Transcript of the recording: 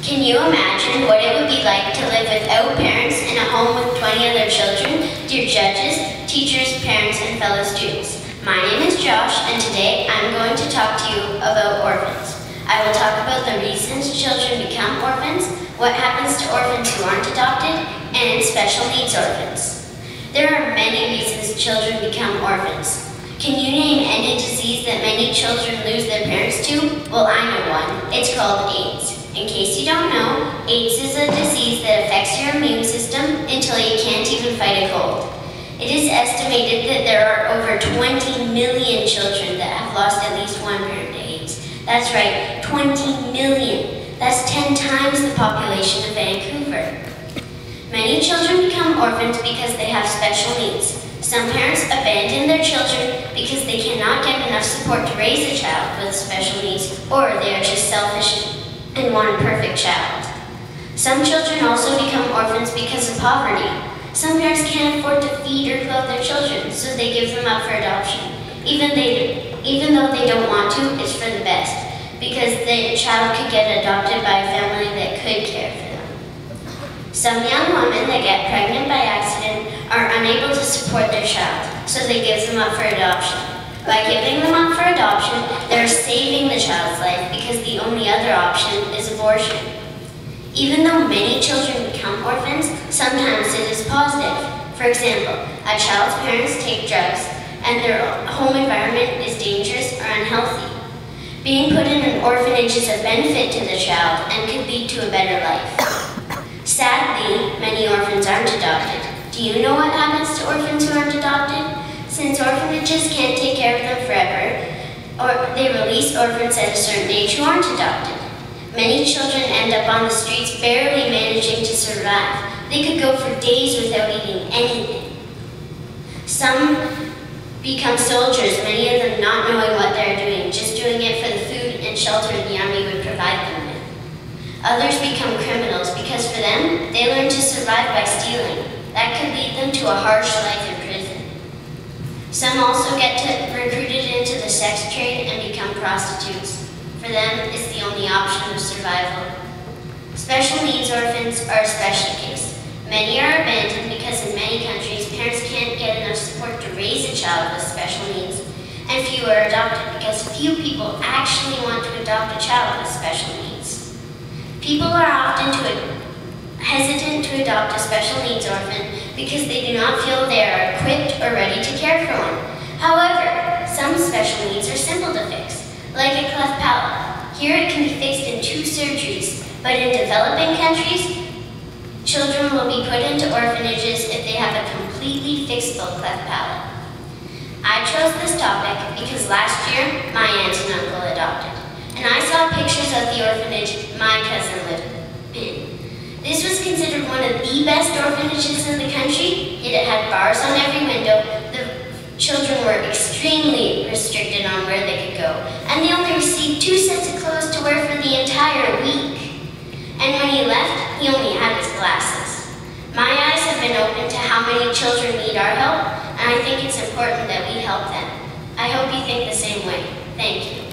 Can you imagine what it would be like to live without parents in a home with 20 other children? Dear judges, teachers, parents, and fellow students, my name is Josh, and today I'm going to talk to you about orphans. I will talk about the reasons children become orphans, what happens to orphans who aren't adopted, and special needs orphans. There are many reasons children become orphans. Can you name any disease that many children lose their parents to? Well, I know one. It's called AIDS. In case you don't know, AIDS is a disease that affects your immune system until you can't even fight a cold. It is estimated that there are over 20 million children that have lost at least one parent to AIDS. That's right, 20 million. That's 10 times the population of Vancouver. Many children become orphans because they have special needs. Some parents abandon their children because they cannot get enough support to raise a child with special needs, or they are just selfish and want a perfect child. Some children also become orphans because of poverty. Some parents can't afford to feed or clothe their children, so they give them up for adoption. Even though they don't want to, it's for the best, because the child could get adopted by a family that could care for them. Some young women that get pregnant by accident are unable to support their child, so they give them up for adoption. By giving them up for adoption, they're saving the child's life because the only other option is abortion. Even though many children become orphans, sometimes it is positive. For example, a child's parents take drugs and their home environment is dangerous or unhealthy. Being put in an orphanage is a benefit to the child and could lead to a better life. Sadly, many orphans aren't adopted. Do you know what happens to orphans who aren't adopted? Since orphanages can't take care of them forever, or they release orphans at a certain age who aren't adopted. Many children end up on the streets barely managing to survive. They could go for days without eating anything. Some become soldiers, many of them not knowing what they're doing, just doing it for the food and shelter the army would provide them with. Others become criminals because for them, they learn to survive by stealing. That could lead them to a harsh life in prison. Some also get recruited into the sex trade and become prostitutes. For them, it's the only option of survival. Special needs orphans are a special case. Many are abandoned because in many countries, parents can't get enough support to raise a child with special needs, and few are adopted because few people actually want to adopt a child with special needs. People are often hesitant to adopt a special needs orphan because they do not feel they are equipped or ready to care for one. However, some special needs are simple to fix, like a cleft palate. Here it can be fixed in 2 surgeries, but in developing countries, children will be put into orphanages if they have a completely fixable cleft palate. I chose this topic because last year, my aunt and uncle adopted, and I saw pictures of the orphanage my cousin lived in. This was considered one of the best orphanages in the country, yet it had bars on every window. The children were extremely restricted on where they could go, and they only received 2 sets of clothes to wear for the entire week. And when he left, he only had his glasses. My eyes have been opened to how many children need our help, and I think it's important that we help them. I hope you think the same way. Thank you.